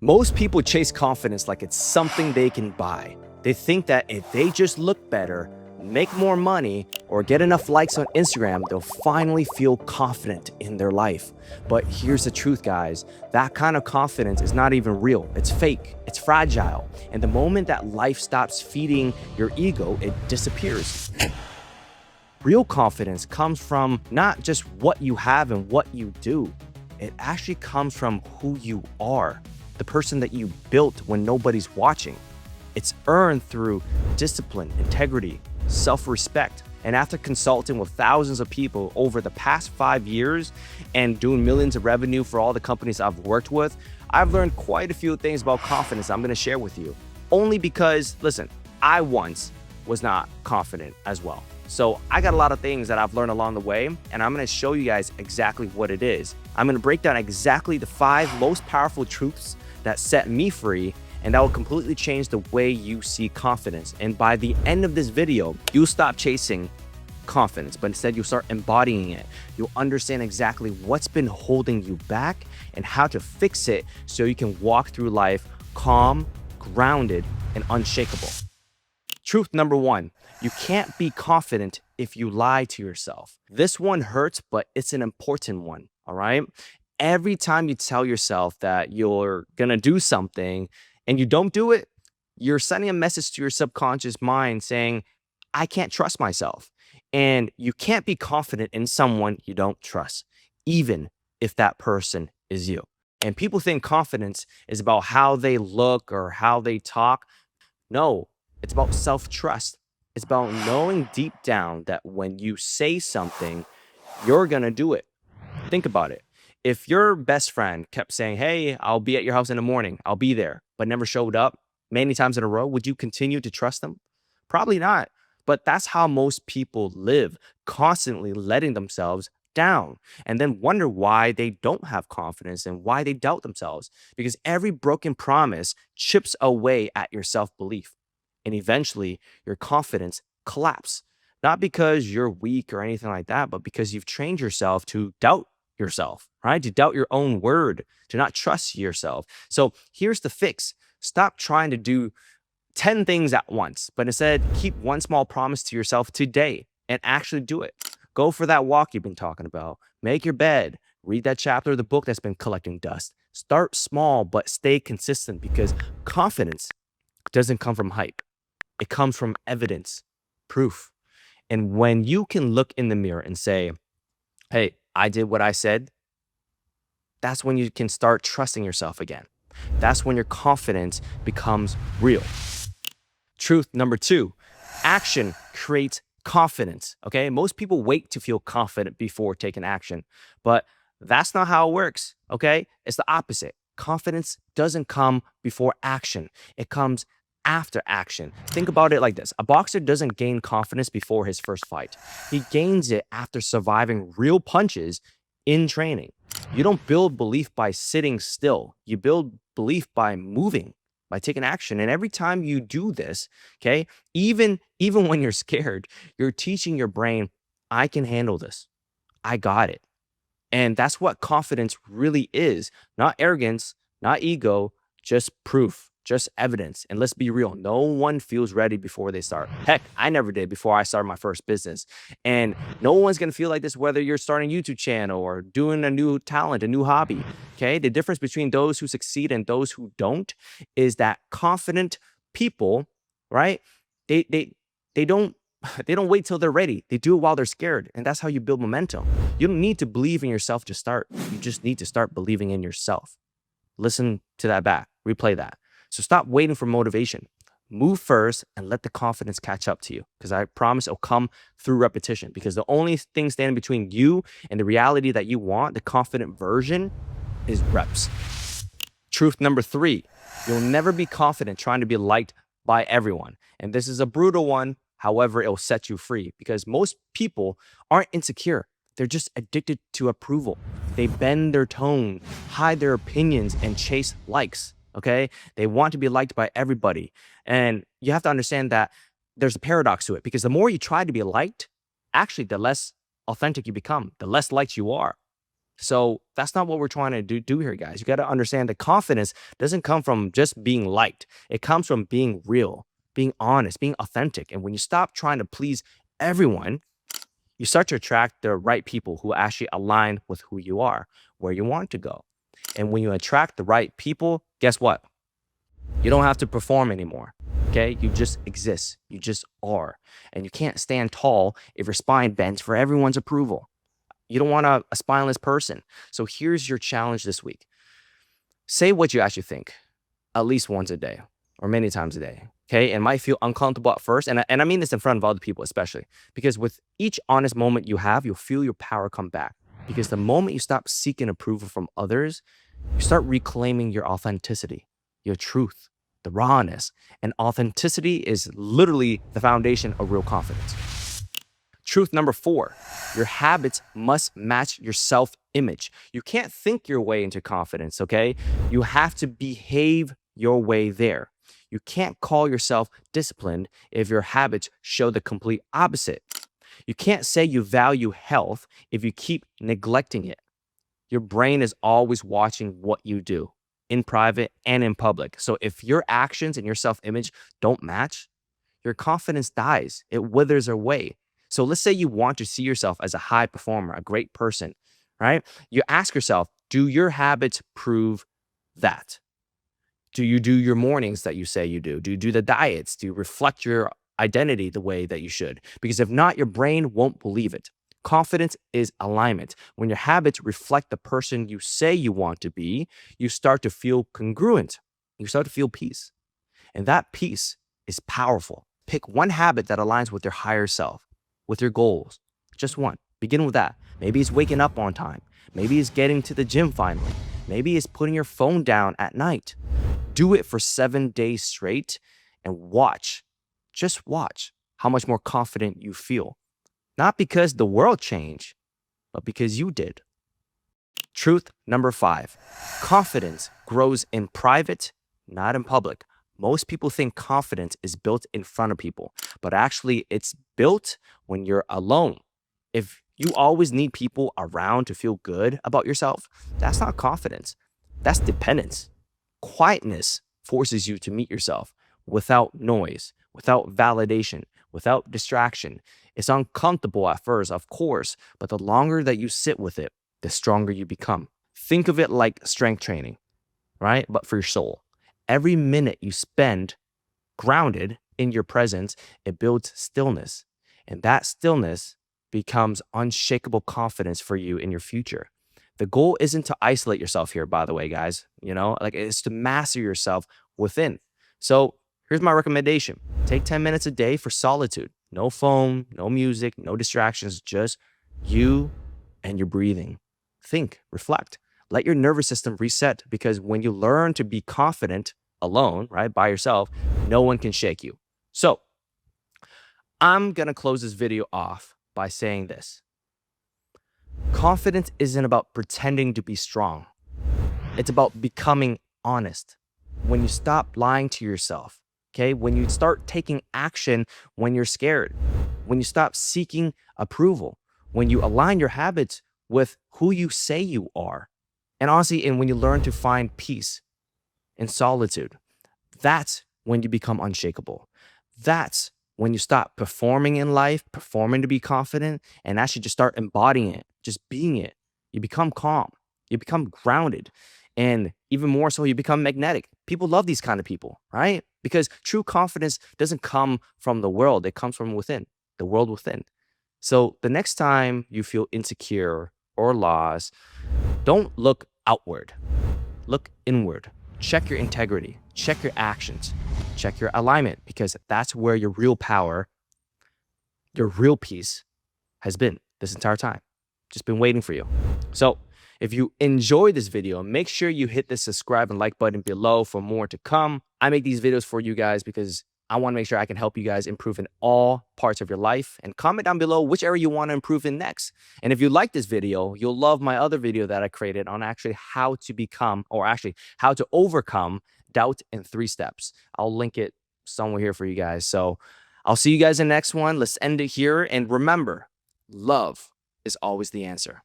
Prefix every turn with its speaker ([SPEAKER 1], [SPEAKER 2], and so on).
[SPEAKER 1] Most people chase confidence like it's something they can buy. They think that if they just look better, make more money, or get enough likes on Instagram, they'll finally feel confident in their life. But here's the truth, guys. That kind of confidence is not even real. It's fake. It's fragile. And the moment that life stops feeding your ego, it disappears. Real confidence comes from not just what you have and what you do. It actually comes from who you are, the person that you built when nobody's watching. It's earned through discipline, integrity, self-respect. And after consulting with thousands of people over the past 5 years and doing millions of revenue for all the companies I've worked with, I've learned quite a few things about confidence I'm gonna share with you. Only because, listen, I once was not confident as well. So I got a lot of things that I've learned along the way, and I'm gonna show you guys exactly what it is. I'm gonna break down exactly the 5 most powerful truths that set me free, and that will completely change the way you see confidence. And by the end of this video, you'll stop chasing confidence, but instead you'll start embodying it. You'll understand exactly what's been holding you back and how to fix it so you can walk through life calm, grounded, and unshakable. Truth number 1, you can't be confident if you lie to yourself. This one hurts, but it's an important one, all right? Every time you tell yourself that you're gonna do something and you don't do it, you're sending a message to your subconscious mind saying, I can't trust myself. And you can't be confident in someone you don't trust, even if that person is you. And people think confidence is about how they look or how they talk. No, it's about self-trust. It's about knowing deep down that when you say something, you're gonna do it. Think about it. If your best friend kept saying, hey, I'll be at your house in the morning, I'll be there, but never showed up many times in a row, would you continue to trust them? Probably not. But that's how most people live, constantly letting themselves down, and then wonder why they don't have confidence and why they doubt themselves. Because every broken promise chips away at your self-belief. And eventually your confidence collapses. Not because you're weak or anything like that, but because you've trained yourself to doubt yourself, right? To doubt your own word, to not trust yourself. So here's the fix. Stop trying to do 10 things at once, but instead keep one small promise to yourself today and actually do it. Go for that walk you've been talking about. Make your bed. Read that chapter of the book that's been collecting dust. Start small, but stay consistent, because confidence doesn't come from hype. It comes from evidence, proof. And when you can look in the mirror and say, hey, I did what I said, that's when you can start trusting yourself again. That's when your confidence becomes real. Truth number 2, action creates confidence, okay? Most people wait to feel confident before taking action, but that's not how it works, okay? It's the opposite. Confidence doesn't come before action. It comes after action. Think about it like this. A boxer doesn't gain confidence before his first fight. He gains it after surviving real punches in training. You don't build belief by sitting still. You build belief by moving, by taking action. And every time you do this, okay, even when you're scared, you're teaching your brain, I can handle this. I got it. And that's what confidence really is. Not arrogance, not ego, just proof. Just evidence. And let's be real, no one feels ready before they start. Heck, I never did before I started my first business. And no one's gonna feel like this whether you're starting a YouTube channel or doing a new talent, a new hobby, okay? The difference between those who succeed and those who don't is that confident people, right? They don't they don't wait till they're ready. They do it while they're scared. And that's how you build momentum. You don't need to believe in yourself to start. You just need to start believing in yourself. Listen to that back, replay that. So stop waiting for motivation. Move first and let the confidence catch up to you, because I promise it'll come through repetition, because the only thing standing between you and the reality that you want, the confident version, is reps. Truth number 3, you'll never be confident trying to be liked by everyone. And this is a brutal one. However, it'll set you free, because most people aren't insecure. They're just addicted to approval. They bend their tone, hide their opinions, and chase likes. Okay, they want to be liked by everybody. And you have to understand that there's a paradox to it, because the more you try to be liked, actually, the less authentic you become, the less liked you are. So that's not what we're trying to do here, guys. You got to understand that confidence doesn't come from just being liked. It comes from being real, being honest, being authentic. And when you stop trying to please everyone, you start to attract the right people who actually align with who you are, where you want to go. And when you attract the right people, guess what? You don't have to perform anymore. Okay. You just exist. You just are. And you can't stand tall if your spine bends for everyone's approval. You don't want a spineless person. So here's your challenge this week. Say what you actually think at least once a day or many times a day. Okay. And it might feel uncomfortable at first. And I mean this in front of other people, especially because with each honest moment you have, you'll feel your power come back. Because the moment you stop seeking approval from others, you start reclaiming your authenticity, your truth, the rawness. And authenticity is literally the foundation of real confidence. Truth number 4, your habits must match your self-image. You can't think your way into confidence, okay? You have to behave your way there. You can't call yourself disciplined if your habits show the complete opposite. You can't say you value health if you keep neglecting it. Your brain is always watching what you do in private and in public. So if your actions and your self-image don't match, your confidence dies. It withers away. So let's say you want to see yourself as a high performer, a great person, right? You ask yourself, do your habits prove that? Do you do your mornings that you say you do? Do you do the diets? Do you reflect your identity the way that you should? Because if not, your brain won't believe it. Confidence is alignment. When your habits reflect the person you say you want to be, you start to feel congruent. You start to feel peace. And that peace is powerful. Pick one habit that aligns with your higher self, with your goals. Just one. Begin with that. Maybe it's waking up on time. Maybe it's getting to the gym finally. Maybe it's putting your phone down at night. Do it for 7 days straight and watch, just watch how much more confident you feel. Not because the world changed, but because you did. Truth number 5, confidence grows in private, not in public. Most people think confidence is built in front of people, but actually it's built when you're alone. If you always need people around to feel good about yourself, that's not confidence. That's dependence. Quietness forces you to meet yourself without noise, without validation, without distraction. It's uncomfortable at first, of course, but the longer that you sit with it, the stronger you become. Think of it like strength training, right? But for your soul. Every minute you spend grounded in your presence, it builds stillness. And that stillness becomes unshakable confidence for you in your future. The goal isn't to isolate yourself here, by the way, guys. Like it's to master yourself within. So here's my recommendation. Take 10 minutes a day for solitude. No phone, no music, no distractions, just you and your breathing. Think, reflect. Let your nervous system reset because when you learn to be confident alone, right, by yourself, no one can shake you. So I'm going to close this video off by saying this. Confidence isn't about pretending to be strong. It's about becoming honest. When you stop lying to yourself, okay? When you start taking action when you're scared, when you stop seeking approval, when you align your habits with who you say you are, and honestly, and when you learn to find peace in solitude, that's when you become unshakable. That's when you stop performing in life, performing to be confident, and actually just start embodying it, just being it. You become calm, you become grounded, and even more so, you become magnetic. People love these kind of people, right? Because true confidence doesn't come from the world, it comes from within, the world within. So the next time you feel insecure or lost, don't look outward, look inward. Check your integrity, check your actions, check your alignment, because that's where your real power, your real peace has been this entire time. Just been waiting for you. So if you enjoyed this video, make sure you hit the subscribe and like button below for more to come. I make these videos for you guys because I want to make sure I can help you guys improve in all parts of your life. And comment down below which area you want to improve in next. And if you like this video, you'll love my other video that I created on actually how to become, or actually how to overcome doubt in 3 steps. I'll link it somewhere here for you guys. So I'll see you guys in the next one. Let's end it here. And remember, love is always the answer.